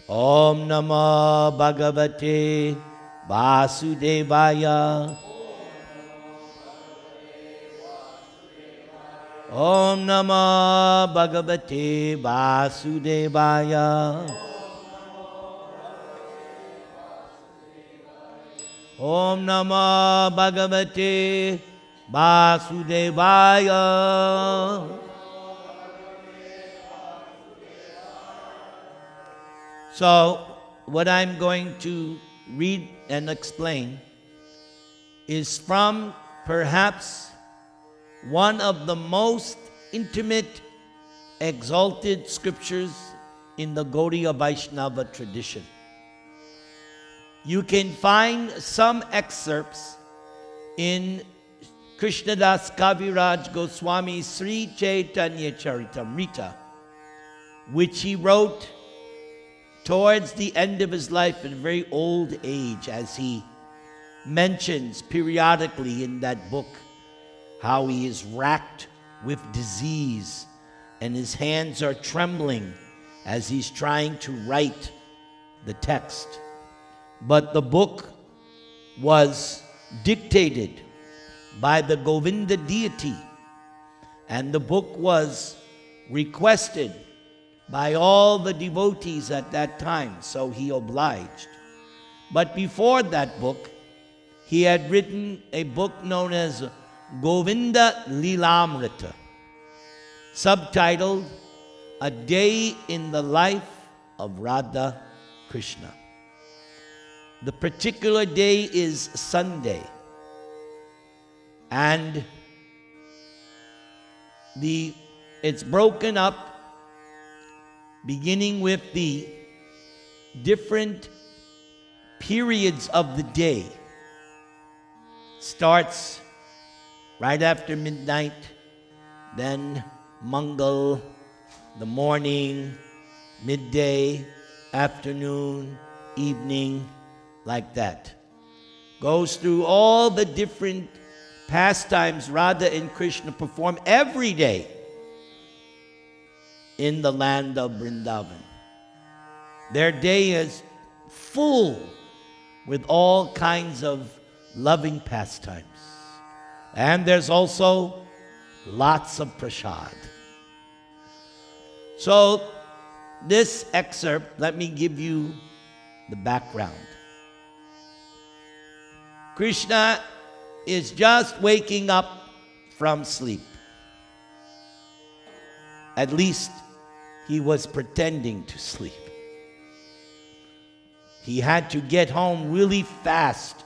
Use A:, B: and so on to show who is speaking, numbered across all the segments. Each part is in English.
A: Om Namo Bhagavate Vasudevaya. Om Namo Bhagavate Vasudevaya. Om Namo Bhagavate Vasudevaya. So, what I'm going to read and explain is from perhaps one of the most intimate, exalted scriptures in the Gaudiya Vaishnava tradition. You can find some excerpts in Krishnadas Kaviraj Goswami's Sri Chaitanya Charitamrita, which he wrote towards the end of his life in a very old age, as he mentions periodically in that book how he is racked with disease and his hands are trembling as he's trying to write the text. But the book was dictated by the Govinda deity, and the book was requested by all the devotees at that time, so he obliged. But before that book, he had written a book known as Govinda Lilamrita, subtitled A Day in the Life of Radha Krishna. The particular day is Sunday, and it's broken up beginning with the different periods of the day. Starts right after midnight, then Mangal, the morning, midday, afternoon, evening, like that. Goes through all the different pastimes Radha and Krishna perform every day in the land of Vrindavan. Their day is full with all kinds of loving pastimes. And there's also lots of prasad. So this excerpt, let me give you the background. Krishna is just waking up from sleep. At least he was pretending to sleep. He had to get home really fast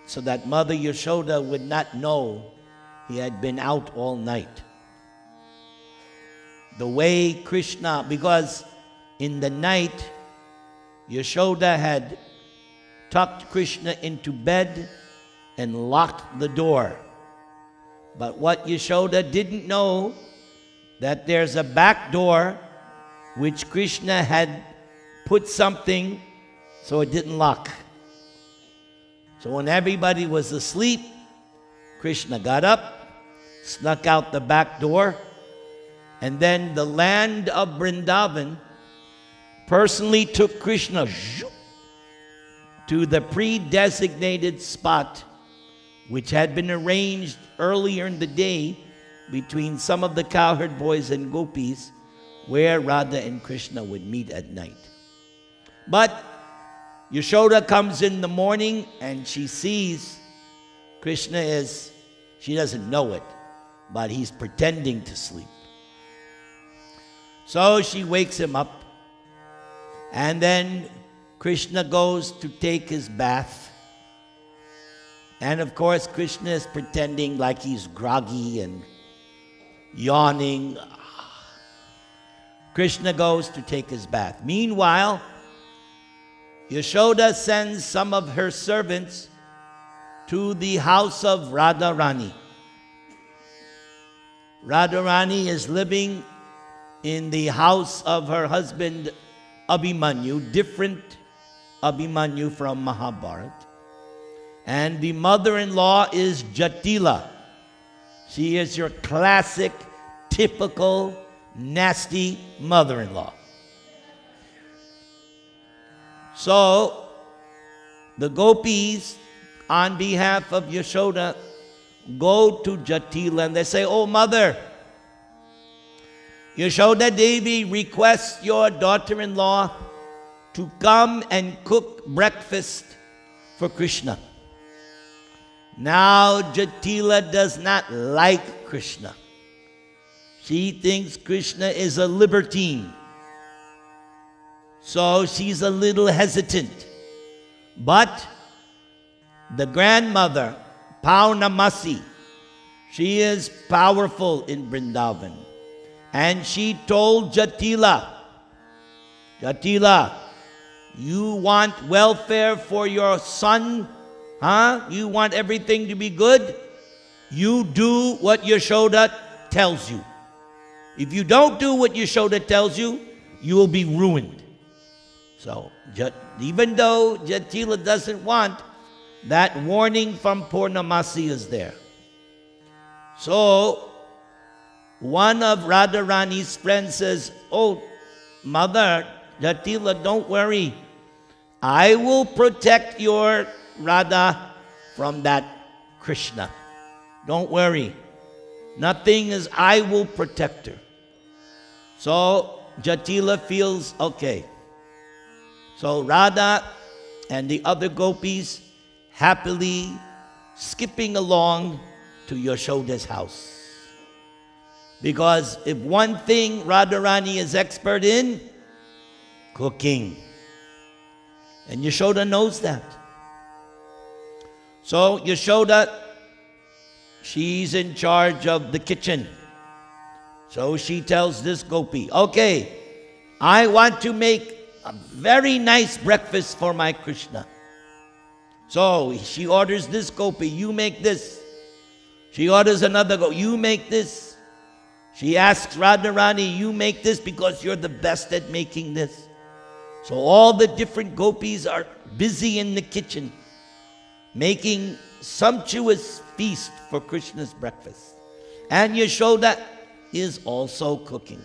A: so that Mother Yashoda would not know he had been out all night. The way Krishna, because in the night, Yashoda had tucked Krishna into bed and locked the door. But what Yashoda didn't know, that there's a back door which Krishna had put something so it didn't lock. So when everybody was asleep, Krishna got up, snuck out the back door, and then the land of Vrindavan personally took Krishna to the pre-designated spot which had been arranged earlier in the day between some of the cowherd boys and gopis, where Radha and Krishna would meet at night. But Yashoda comes in the morning and she sees Krishna she doesn't know it, but he's pretending to sleep. So she wakes him up, and then Krishna goes to take his bath. And of course, Krishna is pretending like he's groggy and yawning. Krishna goes to take his bath. Meanwhile, Yashoda sends some of her servants to the house of Radharani. Radharani is living in the house of her husband Abhimanyu, different Abhimanyu from Mahabharata. And the mother-in-law is Jatila. She is your classic, typical, nasty mother-in-law. So the gopis, on behalf of Yashoda, go to Jatila and they say, "Oh mother, Yashoda Devi requests your daughter-in-law to come and cook breakfast for Krishna." Now Jatila does not like Krishna. She thinks Krishna is a libertine. So she's a little hesitant. But the grandmother, Paunamasi, she is powerful in Vrindavan. And she told Jatila, "Jatila, you want welfare for your son? You want everything to be good? You do what Yashoda tells you. If you don't do what Yashoda tells you, you will be ruined." So, even though Jatila doesn't want, that warning from Purnamasi is there. So, one of Radharani's friends says, "Oh, mother, Jatila, don't worry. I will protect your Radha from that Krishna. Don't worry. Nothing is, I will protect her." So Jatila feels okay. So Radha and the other gopis happily skipping along to Yashoda's house. Because if one thing Radharani is expert in, cooking. And Yashoda knows that. So Yashoda, she's in charge of the kitchen. So she tells this gopi, "Okay, I want to make a very nice breakfast for my Krishna." So she orders this gopi, "You make this." She orders another gopi, "You make this." She asks Radharani, "You make this because you're the best at making this." So all the different gopis are busy in the kitchen, making sumptuous feast for Krishna's breakfast. And Yashoda is also cooking.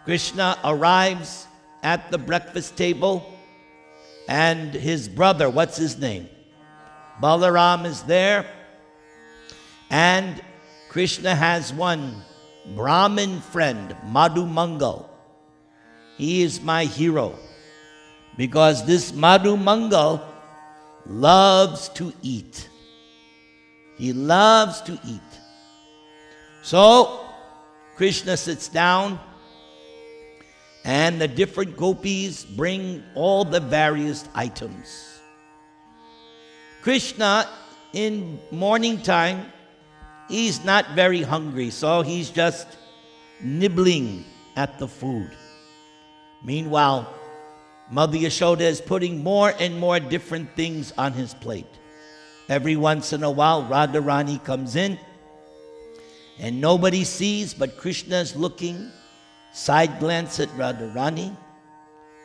A: Krishna arrives at the breakfast table, and his brother, what's his name? Balaram is there. And Krishna has one Brahmin friend, Madhu Mangal. He is my hero, because this Madhu Mangal loves to eat. He loves to eat. So Krishna sits down, and the different gopis bring all the various items. Krishna, in morning time, he's not very hungry, so he's just nibbling at the food. Meanwhile, Mother Yashoda is putting more and more different things on his plate. Every once in a while, Radharani comes in, and nobody sees, but Krishna is looking, side glance at Radharani,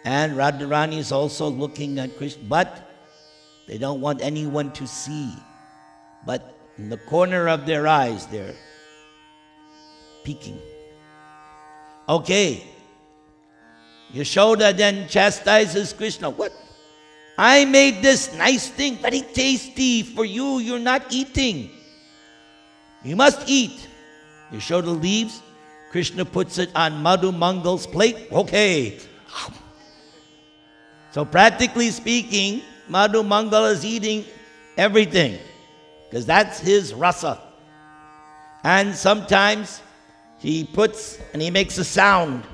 A: and Radharani is also looking at Krishna, but they don't want anyone to see. But in the corner of their eyes, they're peeking. Okay. Yashoda then chastises Krishna. "What? I made this nice thing, very tasty for you. You're not eating. You must eat." Yashoda leaves. Krishna puts it on Madhu Mangal's plate. Okay. So practically speaking, Madhu Mangal is eating everything, because that's his rasa. And sometimes he puts, and he makes a sound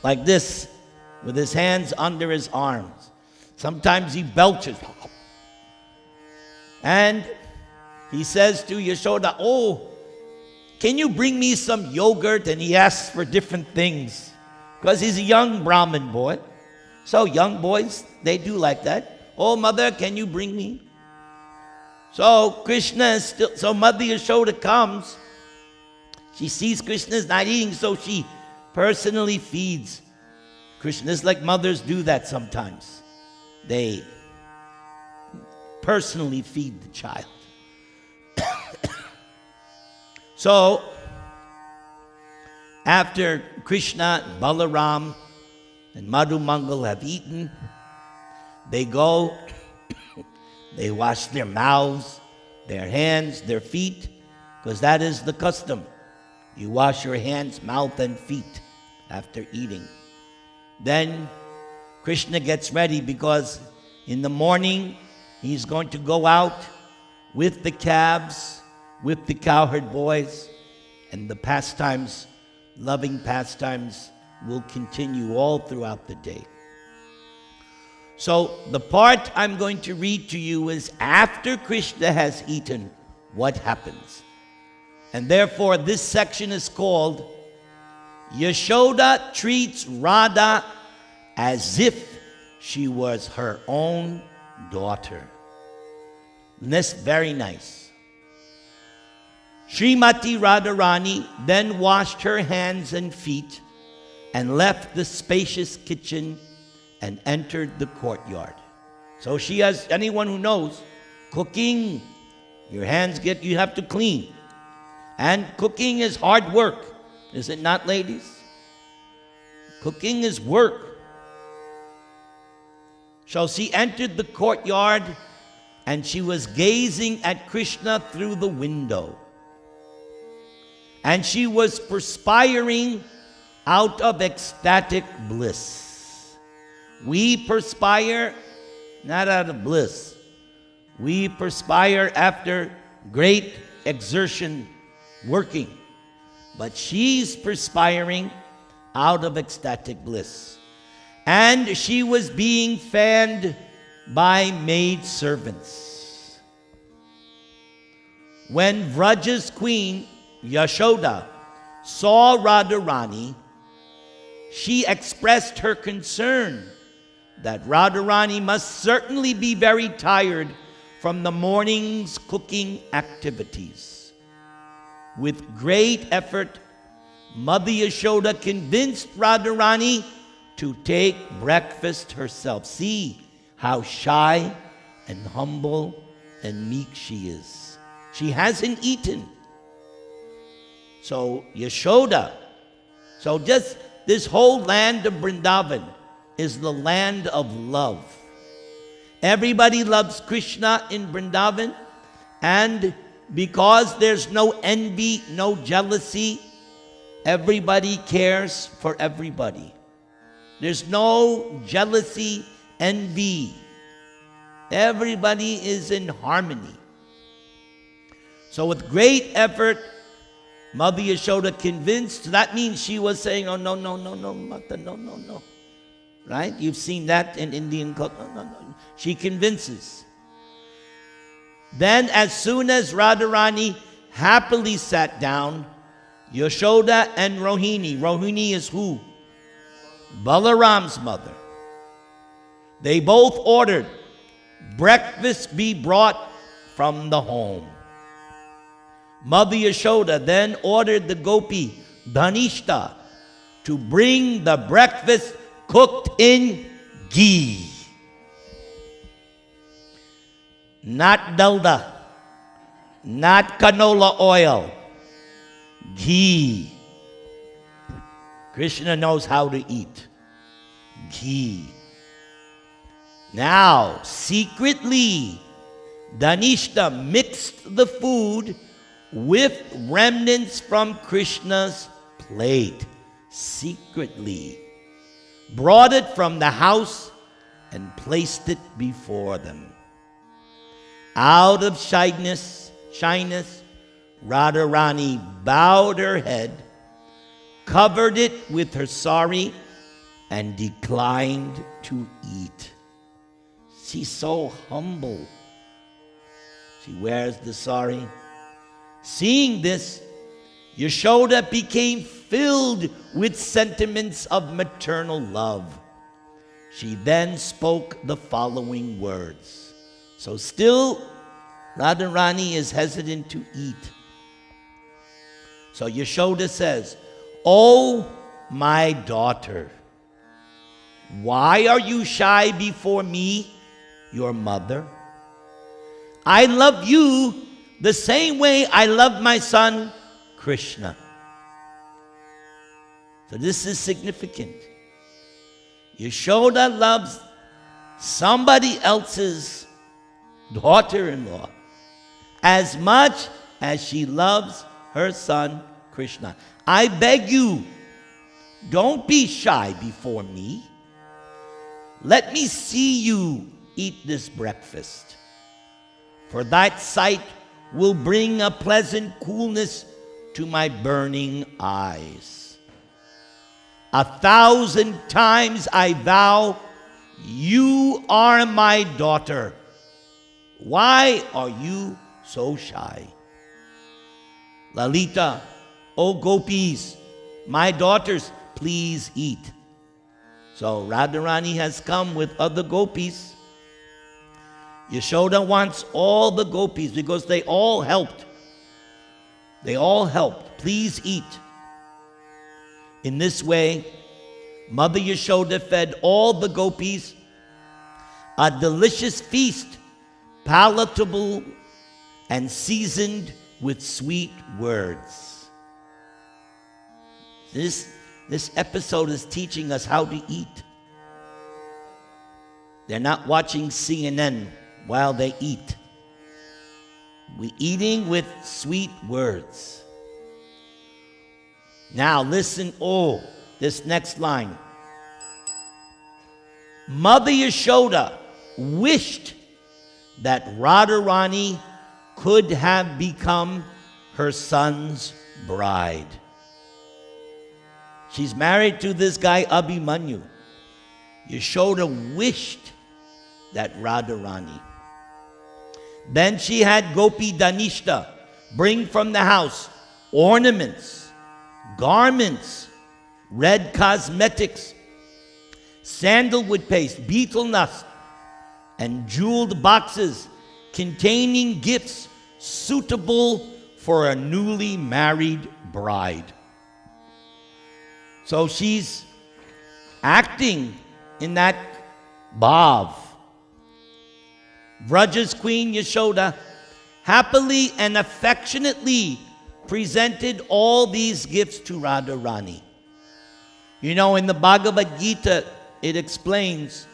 A: like this with his hands under his arms. Sometimes he belches. And he says to Yashoda, "Oh, can you bring me some yogurt?" And he asks for different things, because he's a young Brahmin boy. So young boys, they do like that. "Oh, mother, can you bring me?" So Krishna is still, so Mother Yashoda comes. She sees Krishna is not eating, so she personally feeds Krishna. It's like mothers do that sometimes. They personally feed the child. So, after Krishna, Balaram, and Madhu Mangal have eaten, They go, they wash their mouths, their hands, their feet, because that is the custom. You wash your hands, mouth, and feet after eating. Then Krishna gets ready because in the morning he's going to go out with the calves, with the cowherd boys, and the pastimes, loving pastimes, will continue all throughout the day. So the part I'm going to read to you is after Krishna has eaten, what happens? And therefore this section is called Yashoda Treats Radha as if she was her own daughter. And that's very nice. Srimati Radharani then washed her hands and feet and left the spacious kitchen and entered the courtyard. So she has, anyone who knows, cooking, your hands you have to clean. And cooking is hard work. Is it not, ladies? Cooking is work. So she entered the courtyard and she was gazing at Krishna through the window. And she was perspiring out of ecstatic bliss. We perspire not out of bliss. We perspire after great exertion working. But she's perspiring out of ecstatic bliss. And she was being fanned by maid servants. When Vraja's queen, Yashoda, saw Radharani, she expressed her concern that Radharani must certainly be very tired from the morning's cooking activities. With great effort, Mother Yashoda convinced Radharani to take breakfast herself. See how shy and humble and meek she is. She hasn't eaten. So Yashoda, so just this whole land of Vrindavan is the land of love. Everybody loves Krishna in Vrindavan, and because there's no envy, no jealousy, everybody cares for everybody. There's no jealousy, envy. Everybody is in harmony. So with great effort, Mother Yashoda convinced, that means she was saying, oh, no, Mata, no. Right? You've seen that in Indian culture. No. She convinces. Then as soon as Radharani happily sat down, Yashoda and Rohini is who? Balaram's mother. They both ordered breakfast be brought from the home. Mother Yashoda then ordered the gopi, Dhanishta, to bring the breakfast cooked in ghee. Not dalda, not canola oil, ghee. Krishna knows how to eat. Ghee. Now, secretly, Dhanishta mixed the food with remnants from Krishna's plate. Secretly. Brought it from the house and placed it before them. Out of shyness, Radharani bowed her head, covered it with her sari, and declined to eat. She's so humble. She wears the sari. Seeing this, Yashoda became filled with sentiments of maternal love. She then spoke the following words. So still, Radharani is hesitant to eat. So Yashoda says, "Oh, my daughter, why are you shy before me, your mother? I love you the same way I love my son, Krishna." So this is significant. Yashoda loves somebody else's daughter-in-law as much as she loves her son Krishna. I beg you, don't be shy before me. Let me see you eat this breakfast, for that sight will bring a pleasant coolness to my burning eyes. 1,000 times I vow, you are my daughter. Why are you so shy? Lalita, O gopis, my daughters, please eat. So Radharani has come with other gopis. Yashoda wants all the gopis because they all helped. They all helped. Please eat. In this way, Mother Yashoda fed all the gopis a delicious feast, palatable and seasoned with sweet words. This episode is teaching us how to eat. They're not watching CNN while they eat. We're eating with sweet words. Now listen, this next line. Mother Yashoda wished that Radharani could have become her son's bride. She's married to this guy Abhimanyu. Yashoda wished that Radharani. Then she had Gopi Danishta bring from the house ornaments, garments, red cosmetics, sandalwood paste, betel nut, and jeweled boxes containing gifts suitable for a newly married bride. So she's acting in that bhav. Vraja's queen Yashoda happily and affectionately presented all these gifts to Radharani. You know, in the Bhagavad Gita, it explains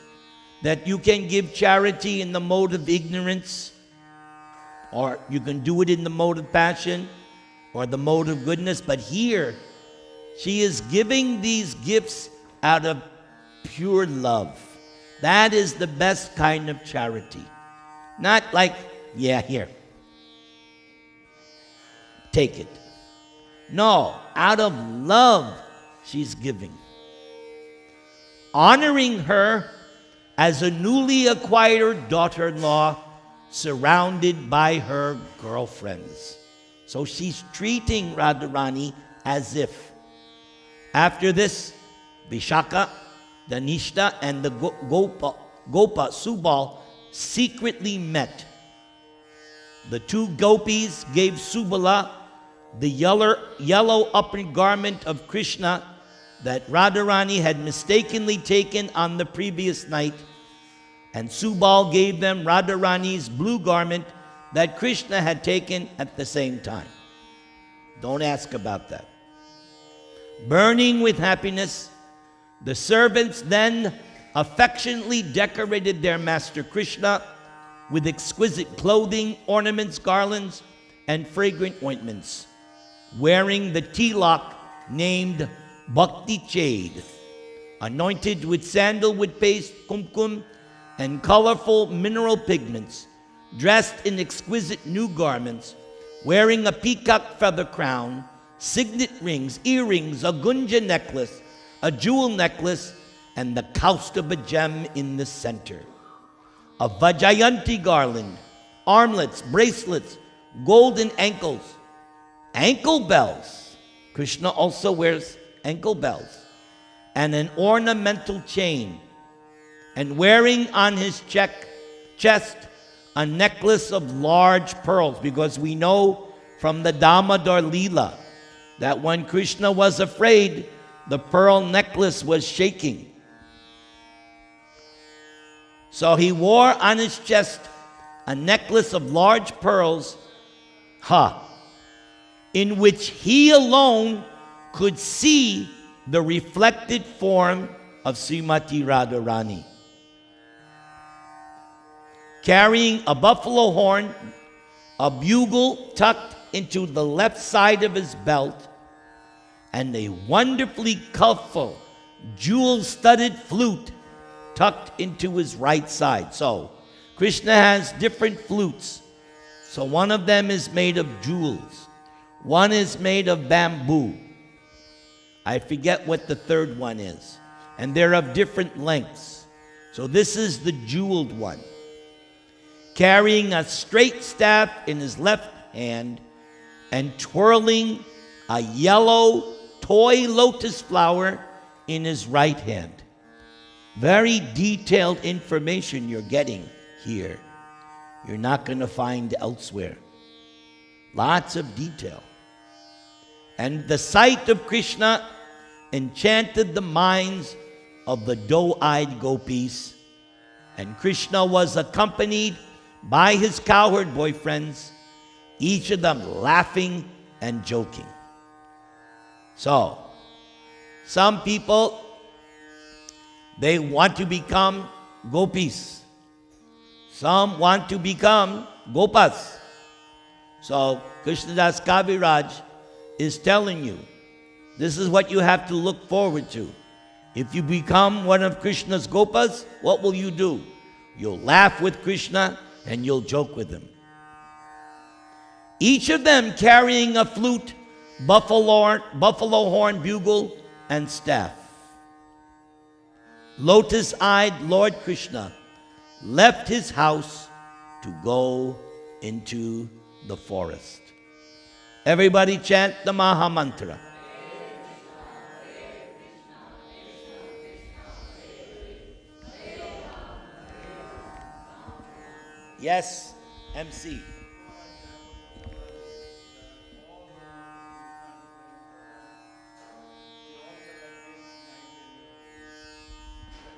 A: that you can give charity in the mode of ignorance, or you can do it in the mode of passion, or the mode of goodness. But here, she is giving these gifts out of pure love. That is the best kind of charity. Not like, yeah, here, take it. No, out of love, she's giving. Honoring her as a newly acquired daughter-in-law surrounded by her girlfriends. So she's treating Radharani as if. After this, Vishaka, Danishta, and the Gopa Subal secretly met. The two gopis gave Subala the yellow upper garment of Krishna that Radharani had mistakenly taken on the previous night, and Subal gave them Radharani's blue garment that Krishna had taken at the same time. Don't ask about that. Burning with happiness, the servants then affectionately decorated their master Krishna with exquisite clothing, ornaments, garlands, and fragrant ointments, wearing the tilak named Bhakti Chade, anointed with sandalwood paste, kumkum, and colorful mineral pigments, dressed in exquisite new garments, wearing a peacock feather crown, signet rings, earrings, a gunja necklace, a jewel necklace, and the Kaustubha gem in the center. A Vajayanti garland, armlets, bracelets, golden ankle bells. Krishna also wears ankle bells, and an ornamental chain, and wearing on his chest a necklace of large pearls, because we know from the Damodar Leela that when Krishna was afraid, the pearl necklace was shaking. So he wore on his chest a necklace of large pearls, in which he alone could see the reflected form of Srimati Radharani. carrying a buffalo horn, a bugle tucked into the left side of his belt, and a wonderfully colorful, jewel-studded flute tucked into his right side. So, Krishna has different flutes. So one of them is made of jewels. One is made of bamboo. I forget what the third one is. And they're of different lengths. So this is the jeweled one. Carrying a straight staff in his left hand and twirling a yellow toy lotus flower in his right hand. Very detailed information you're getting here. You're not going to find elsewhere. Lots of detail. And the sight of Krishna enchanted the minds of the doe-eyed gopis. And Krishna was accompanied by his cowherd boyfriends, each of them laughing and joking. So, some people, they want to become gopis. Some want to become gopas. So, Krishnadas Kaviraj is telling you, this is what you have to look forward to. If you become one of Krishna's gopas, what will you do? You'll laugh with Krishna and you'll joke with him. Each of them carrying a flute, buffalo horn, bugle, and staff. Lotus-eyed Lord Krishna left his house to go into the forest. Everybody chant the Maha Mantra. Yes, MC.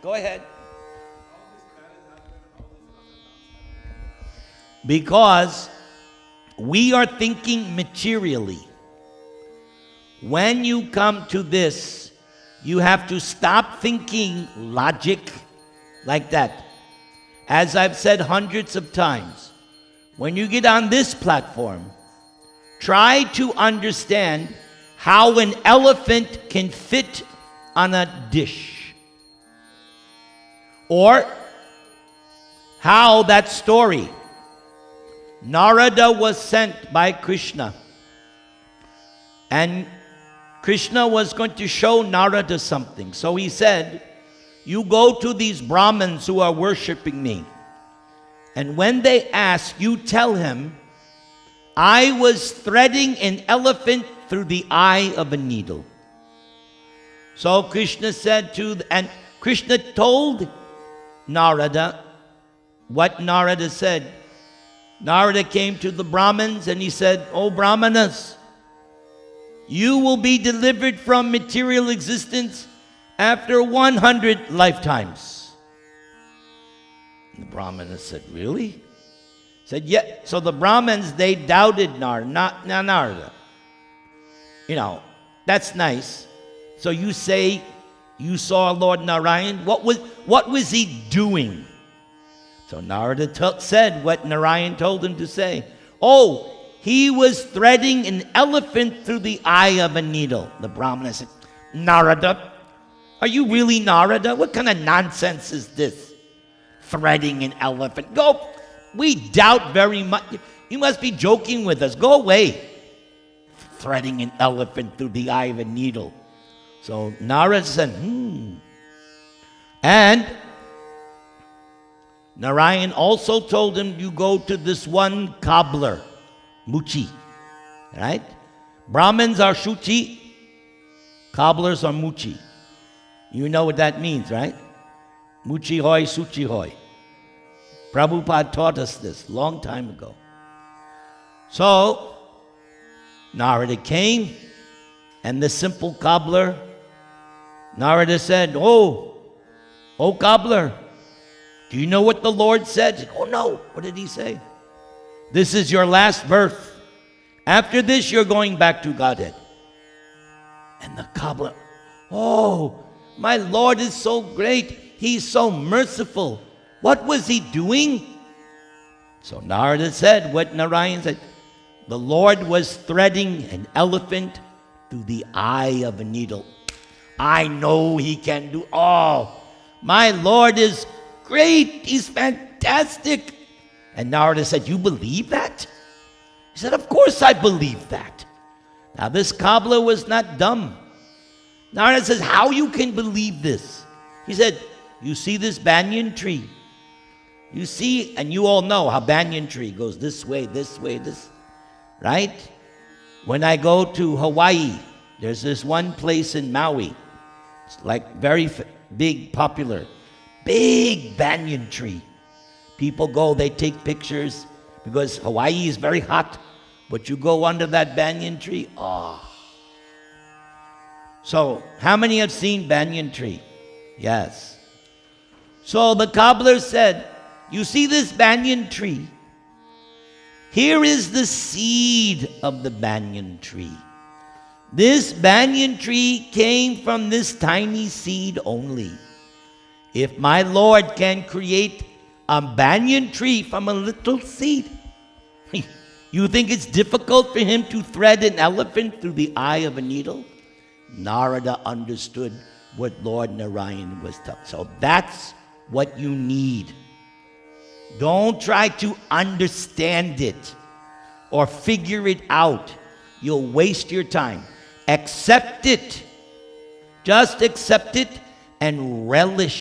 A: Go ahead. Because we are thinking materially. When you come to this, you have to stop thinking logic like that. As I've said hundreds of times, when you get on this platform, try to understand how an elephant can fit on a dish. Or how that story, Narada was sent by Krishna, and Krishna was going to show Narada something. So he said, you go to these Brahmins who are worshiping me, and when they ask, you tell him, I was threading an elephant through the eye of a needle. So Krishna said and Krishna told Narada what Narada said. Narada came to the Brahmins and he said, "O Brahmanas, you will be delivered from material existence after 100 lifetimes." And the Brahmanas said, "Really?" Said, "Yeah." So the Brahmins, they doubted Narada. You know, that's nice. So you say you saw Lord Narayan. What was he doing? So Narada said what Narayan told him to say. Oh, he was threading an elephant through the eye of a needle. The Brahmana said, Narada, are you really Narada? What kind of nonsense is this? Threading an elephant. Go, we doubt very much. You must be joking with us. Go away. Threading an elephant through the eye of a needle. So Narada said, And Narayan also told him, you go to this one cobbler, Muchi, right? Brahmins are Shuchi, cobblers are Muchi. You know what that means, right? Muchi hoy, Suchi hoy. Prabhupada taught us this long time ago. So, Narada came, and the simple cobbler, Narada said, Oh cobbler, do you know what the Lord said? He said, oh no, what did he say? This is your last birth. After this, you're going back to Godhead. And the cobbler, oh, my Lord is so great. He's so merciful. What was he doing? So Narada said what Narayan said. The Lord was threading an elephant through the eye of a needle. I know he can do all. My Lord is great. He's fantastic. And Narada said, you believe that? He said, of course I believe that. Now this cobbler was not dumb. Narada says, how you can believe this? He said, you see this banyan tree? You see, and you all know how banyan tree goes this way, this, right? When I go to Hawaii, there's this one place in Maui. It's like very big, popular. Big banyan tree. People go, they take pictures because Hawaii is very hot. But you go under that banyan tree, So, how many have seen banyan tree? Yes. So the cobbler said, you see this banyan tree? Here is the seed of the banyan tree. This banyan tree came from this tiny seed only. If my Lord can create a banyan tree from a little seed, you think it's difficult for him to thread an elephant through the eye of a needle? Narada understood what Lord Narayan was telling. So that's what you need. Don't try to understand it or figure it out. You'll waste your time. Accept it. Just accept it and relish